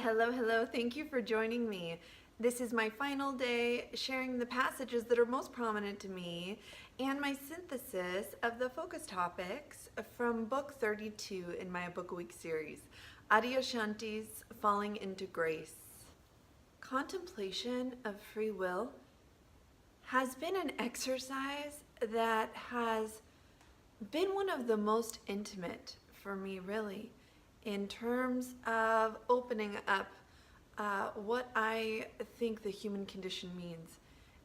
Hello, hello. Thank you for joining me. This is my final day sharing the passages that are most prominent to me and my synthesis of the focus topics from book 32 in my Book a Week series, Adyashanti's Falling into Grace. Contemplation of free will has been an exercise that has been one of the most intimate for me, really, in terms of opening up what I think the human condition means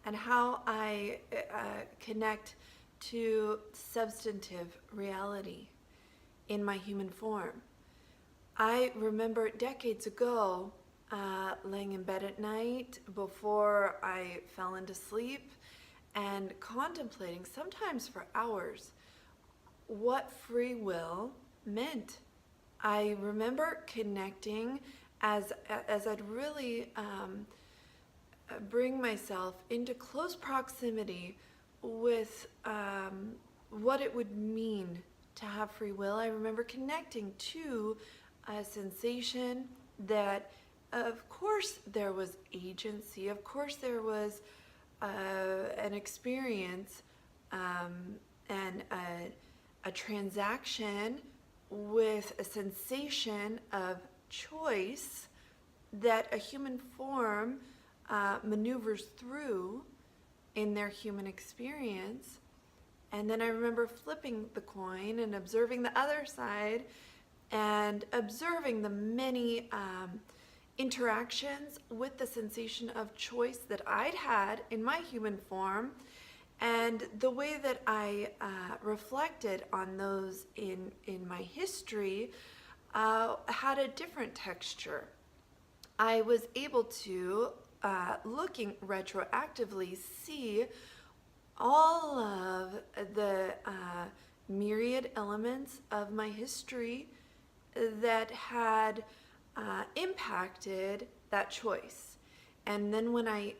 and how I connect to substantive reality in my human form. I remember decades ago laying in bed at night before I fell into sleep and contemplating, sometimes for hours, what free will meant. I remember connecting as I'd really bring myself into close proximity with what it would mean to have free will. I remember connecting to a sensation that, of course, there was agency. Of course, there was an experience and a transaction with a sensation of choice that a human form maneuvers through in their human experience. And then I remember flipping the coin and observing the other side and observing the many interactions with the sensation of choice that I'd had in my human form, and the way that I reflected on those in my history had a different texture. I was able to, looking retroactively, see all of the myriad elements of my history that had impacted that choice. And then when I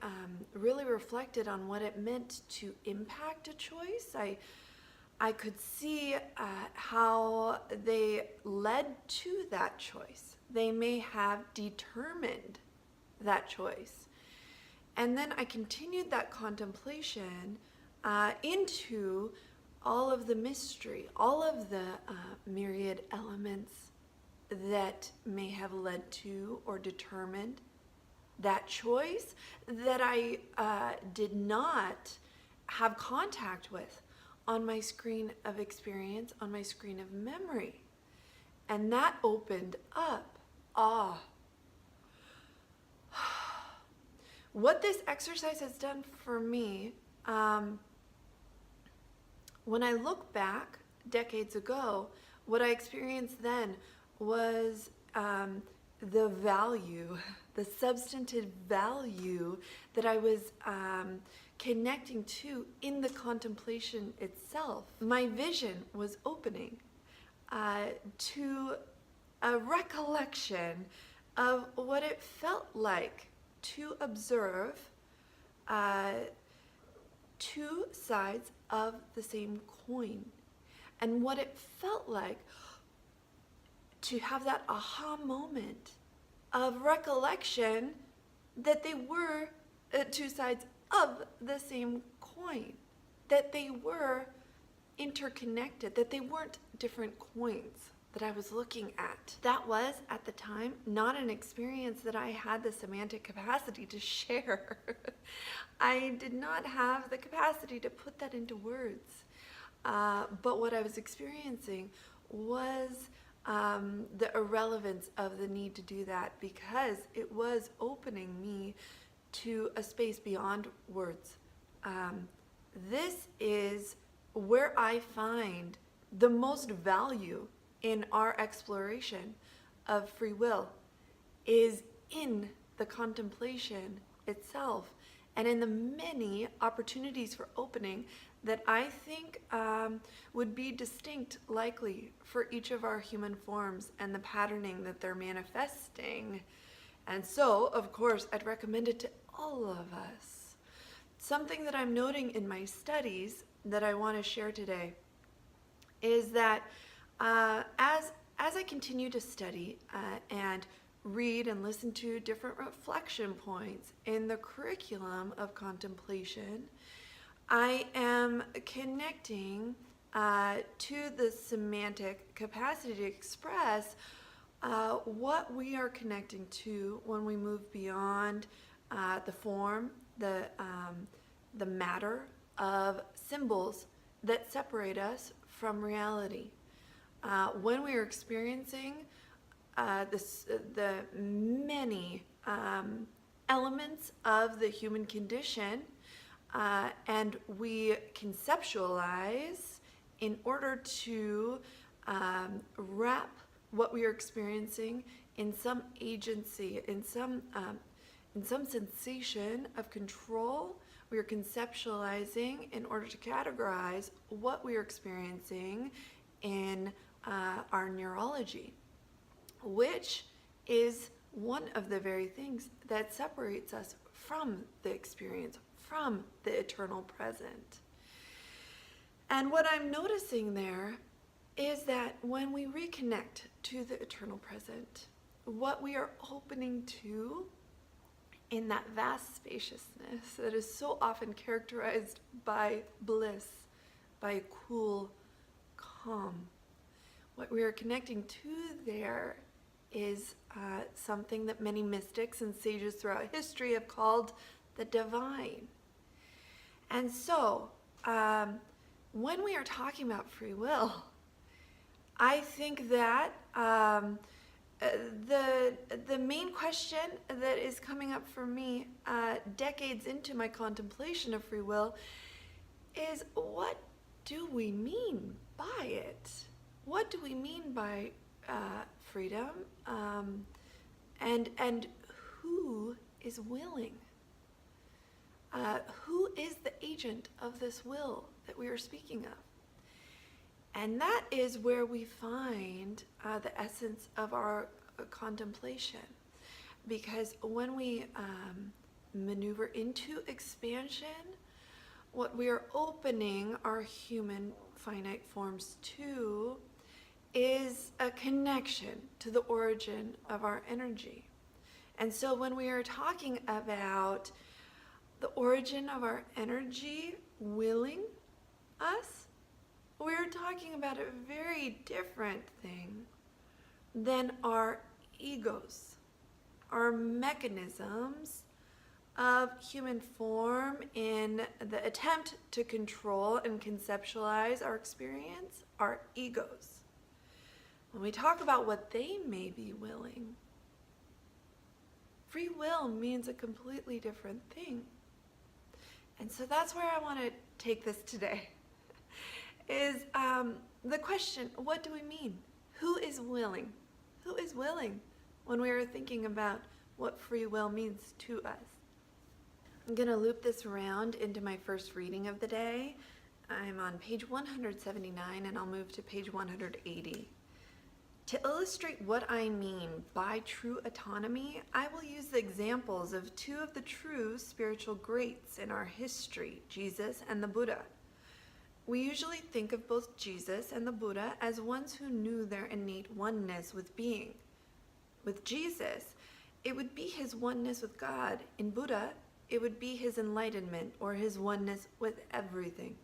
really reflected on what it meant to impact a choice, I could see how they led to that choice. They may have determined that choice. And then I continued that contemplation into all of the mystery, all of the myriad elements that may have led to or determined that choice that I did not have contact with on my screen of experience, on my screen of memory. And that opened up what this exercise has done for me, when I look back decades ago, what I experienced then was the value, the substantive value that I was connecting to in the contemplation itself. My vision was opening to a recollection of what it felt like to observe two sides of the same coin, and what it felt like to have that aha moment of recollection that they were two sides of the same coin, that they were interconnected, that they weren't different coins that I was looking at. That was, at the time, not an experience that I had the semantic capacity to share. I did not have the capacity to put that into words. But what I was experiencing was the irrelevance of the need to do that, because it was opening me to a space beyond words. This is where I find the most value in our exploration of free will, is in the contemplation itself and in the many opportunities for opening that I think would be distinct, likely, for each of our human forms and the patterning that they're manifesting. And so, of course, I'd recommend it to all of us. Something that I'm noting in my studies that I want to share today is that as I continue to study and read and listen to different reflection points in the curriculum of contemplation, I am connecting to the semantic capacity to express what we are connecting to when we move beyond the form, the matter of symbols that separate us from reality. When we are experiencing the many elements of the human condition, and we conceptualize in order to wrap what we are experiencing in some agency, in some sensation of control. We are conceptualizing in order to categorize what we are experiencing in our neurology, which is one of the very things that separates us from the experience, from the eternal present. And what I'm noticing there is that when we reconnect to the eternal present, what we are opening to in that vast spaciousness that is so often characterized by bliss, by cool calm, what we are connecting to there is something that many mystics and sages throughout history have called the divine. And so, when we are talking about free will, I think that the main question that is coming up for me decades into my contemplation of free will is, what do we mean by it? What do we mean by freedom? And who is willing? Who is the agent of this will that we are speaking of? And that is where we find the essence of our contemplation. Because when we maneuver into expansion, what we are opening our human finite forms to is a connection to the origin of our energy. And so when we are talking about the origin of our energy willing us, we're talking about a very different thing than our egos, our mechanisms of human form in the attempt to control and conceptualize our experience, our egos. When we talk about what they may be willing, free will means a completely different thing. And so that's where I want to take this today, is the question, what do we mean? Who is willing? Who is willing when we are thinking about what free will means to us? I'm going to loop this around into my first reading of the day. I'm on page 179 and I'll move to page 180. To illustrate what I mean by true autonomy, I will use the examples of two of the true spiritual greats in our history, Jesus and the Buddha. We usually think of both Jesus and the Buddha as ones who knew their innate oneness with being. With Jesus, it would be his oneness with God. In Buddha, it would be his enlightenment or his oneness with everything.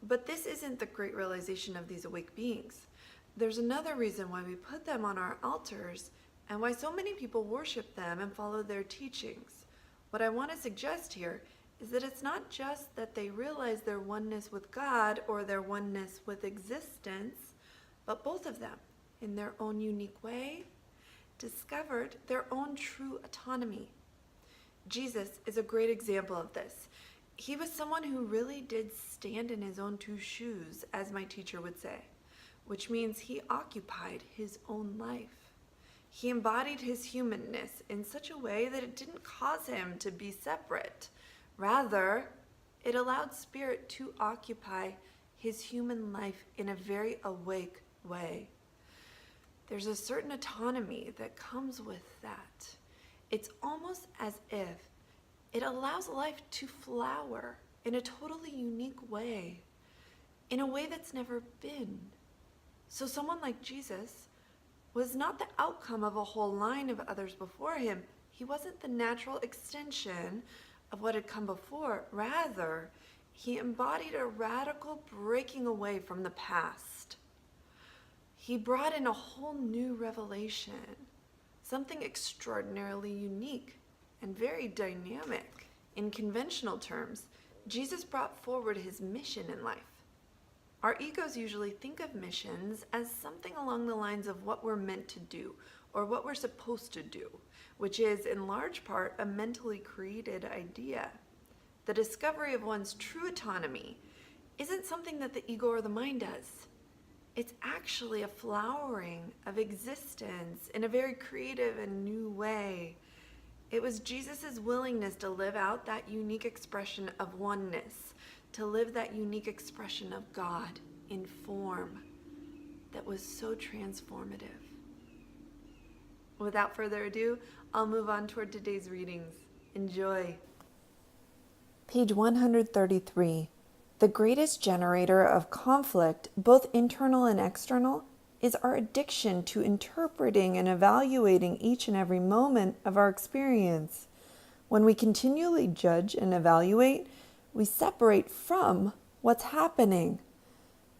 But this isn't the great realization of these awake beings. There's another reason why we put them on our altars and why so many people worship them and follow their teachings. What I want to suggest here is that it's not just that they realize their oneness with God or their oneness with existence, but both of them, in their own unique way, discovered their own true autonomy. Jesus is a great example of this. He was someone who really did stand in his own two shoes, as my teacher would say, which means he occupied his own life. He embodied his humanness in such a way that it didn't cause him to be separate. Rather, it allowed spirit to occupy his human life in a very awake way. There's a certain autonomy that comes with that. It's almost as if it allows life to flower in a totally unique way, in a way that's never been. So someone like Jesus was not the outcome of a whole line of others before him. He wasn't the natural extension of what had come before. Rather, he embodied a radical breaking away from the past. He brought in a whole new revelation, something extraordinarily unique and very dynamic. In conventional terms, Jesus brought forward his mission in life. Our egos usually think of missions as something along the lines of what we're meant to do or what we're supposed to do, which is in large part a mentally created idea. The discovery of one's true autonomy isn't something that the ego or the mind does. It's actually a flowering of existence in a very creative and new way. It was Jesus' willingness to live out that unique expression of oneness, to live that unique expression of God in form that was so transformative. Without further ado, I'll move on toward today's readings. Enjoy. Page 133. The greatest generator of conflict, both internal and external, is our addiction to interpreting and evaluating each and every moment of our experience. When we continually judge and evaluate, we separate from what's happening.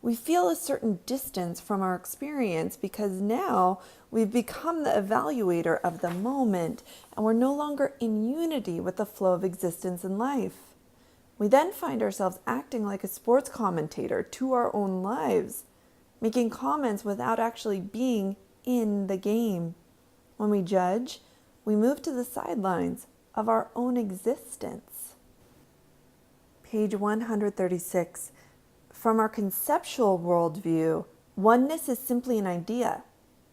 We feel a certain distance from our experience because now we've become the evaluator of the moment and we're no longer in unity with the flow of existence in life. We then find ourselves acting like a sports commentator to our own lives, making comments without actually being in the game. When we judge, we move to the sidelines of our own existence. Page 136. From our conceptual worldview, oneness is simply an idea.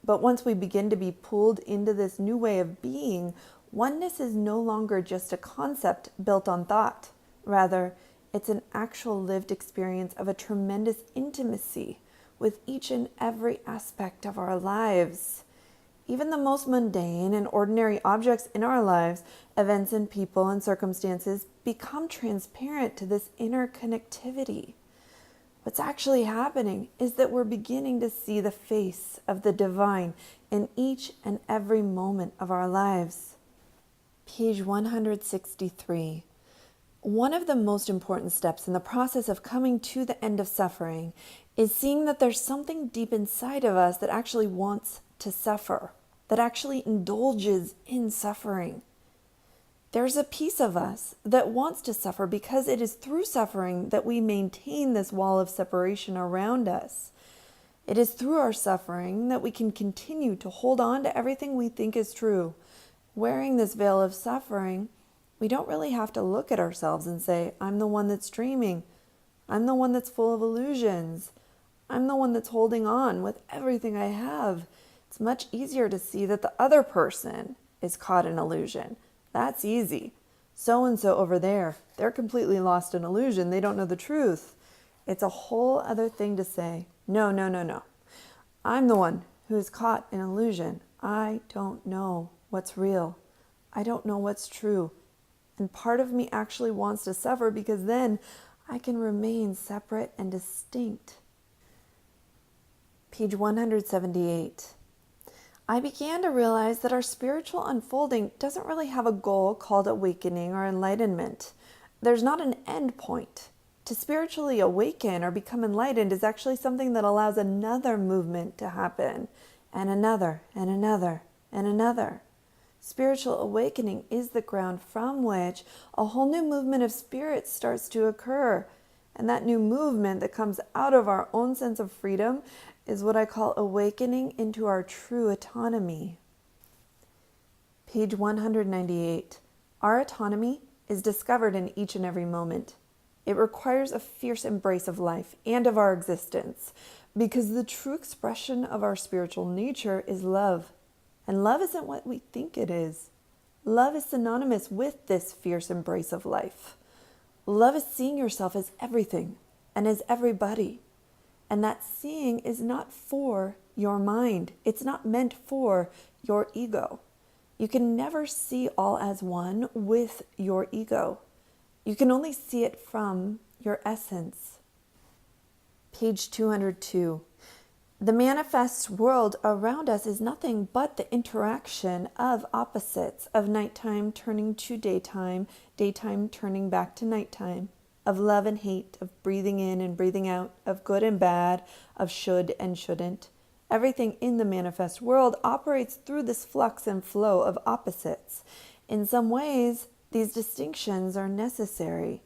But once we begin to be pulled into this new way of being, oneness is no longer just a concept built on thought. Rather, it's an actual lived experience of a tremendous intimacy with each and every aspect of our lives. Even the most mundane and ordinary objects in our lives, events and people and circumstances, become transparent to this inner connectivity. What's actually happening is that we're beginning to see the face of the divine in each and every moment of our lives. Page 163. One of the most important steps in the process of coming to the end of suffering is seeing that there's something deep inside of us that actually wants to suffer, that actually indulges in suffering. There's a piece of us that wants to suffer because it is through suffering that we maintain this wall of separation around us. It is through our suffering that we can continue to hold on to everything we think is true. Wearing this veil of suffering, we don't really have to look at ourselves and say, I'm the one that's dreaming. I'm the one that's full of illusions. I'm the one that's holding on with everything I have. It's much easier to see that the other person is caught in illusion. That's easy. So-and-so over there, they're completely lost in illusion. They don't know the truth. It's a whole other thing to say, no. I'm the one who is caught in illusion. I don't know what's real. I don't know what's true. And part of me actually wants to suffer because then I can remain separate and distinct. Page 178. I began to realize that our spiritual unfolding doesn't really have a goal called awakening or enlightenment. There's not an end point. To spiritually awaken or become enlightened is actually something that allows another movement to happen, and another, and another, and another. Spiritual awakening is the ground from which a whole new movement of spirit starts to occur. And that new movement that comes out of our own sense of freedom is what I call awakening into our true autonomy. Page 198. Our autonomy is discovered in each and every moment. It requires a fierce embrace of life and of our existence, because the true expression of our spiritual nature is love. And love isn't what we think it is. Love is synonymous with this fierce embrace of life. Love is seeing yourself as everything and as everybody. And that seeing is not for your mind. It's not meant for your ego. You can never see all as one with your ego. You can only see it from your essence. Page 202. The manifest world around us is nothing but the interaction of opposites, of nighttime turning to daytime, daytime turning back to nighttime, of love and hate, of breathing in and breathing out, of good and bad, of should and shouldn't. Everything in the manifest world operates through this flux and flow of opposites. In some ways, these distinctions are necessary.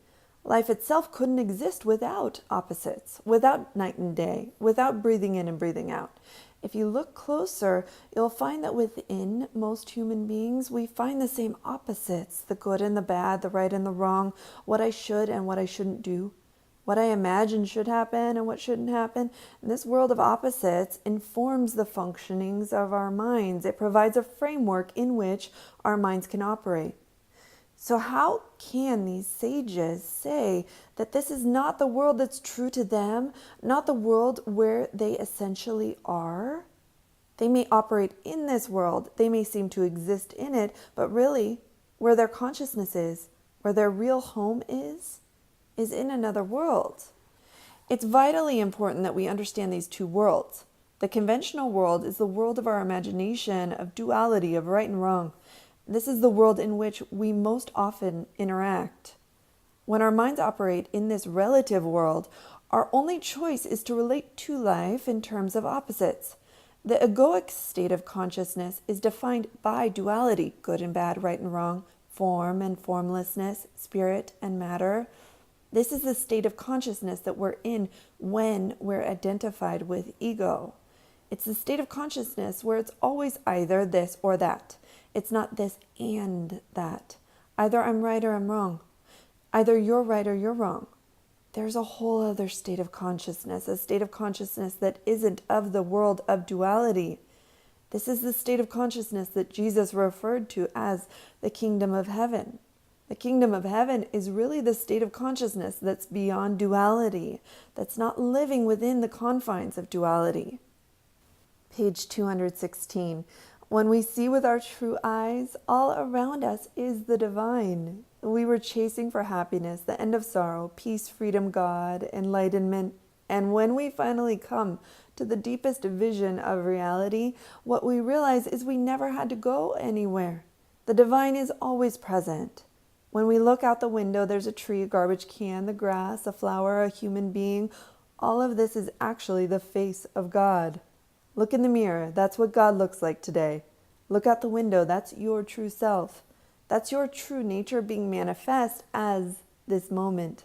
Life itself couldn't exist without opposites, without night and day, without breathing in and breathing out. If you look closer, you'll find that within most human beings, we find the same opposites, the good and the bad, the right and the wrong, what I should and what I shouldn't do, what I imagine should happen and what shouldn't happen. And this world of opposites informs the functionings of our minds. It provides a framework in which our minds can operate. So how can these sages say that this is not the world that's true to them, not the world where they essentially are? They may operate in this world, they may seem to exist in it, but really, where their consciousness is, where their real home is in another world. It's vitally important that we understand these two worlds. The conventional world is the world of our imagination, of duality, of right and wrong. This is the world in which we most often interact. When our minds operate in this relative world, our only choice is to relate to life in terms of opposites. The egoic state of consciousness is defined by duality, good and bad, right and wrong, form and formlessness, spirit and matter. This is the state of consciousness that we're in when we're identified with ego. It's the state of consciousness where it's always either this or that. It's not this and that. Either I'm right or I'm wrong. Either you're right or you're wrong. There's a whole other state of consciousness, a state of consciousness that isn't of the world of duality. This is the state of consciousness that Jesus referred to as the kingdom of heaven. The kingdom of heaven is really the state of consciousness that's beyond duality, that's not living within the confines of duality. Page 216. When we see with our true eyes, all around us is the divine. We were chasing for happiness, the end of sorrow, peace, freedom, God, enlightenment. And when we finally come to the deepest vision of reality, what we realize is we never had to go anywhere. The divine is always present. When we look out the window, there's a tree, a garbage can, the grass, a flower, a human being. All of this is actually the face of God. Look in the mirror. That's what God looks like today. Look out the window. That's your true self. That's your true nature being manifest as this moment.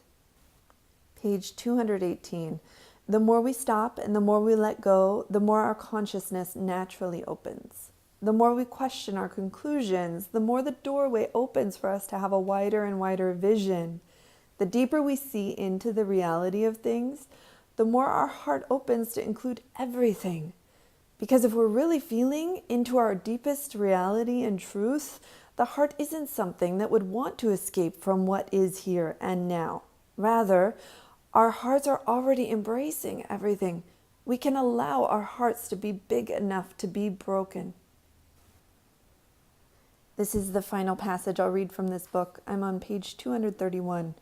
Page 218. The more we stop and the more we let go, the more our consciousness naturally opens. The more we question our conclusions, the more the doorway opens for us to have a wider and wider vision. The deeper we see into the reality of things, the more our heart opens to include everything. Because if we're really feeling into our deepest reality and truth, the heart isn't something that would want to escape from what is here and now. Rather, our hearts are already embracing everything. We can allow our hearts to be big enough to be broken. This is the final passage I'll read from this book. I'm on page 231.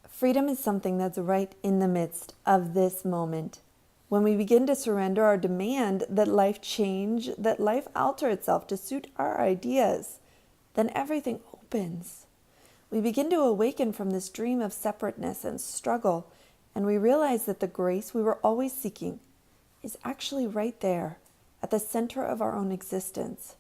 Freedom is something that's right in the midst of this moment. When we begin to surrender our demand that life change, that life alter itself to suit our ideas, then everything opens. We begin to awaken from this dream of separateness and struggle, and we realize that the grace we were always seeking is actually right there at the center of our own existence.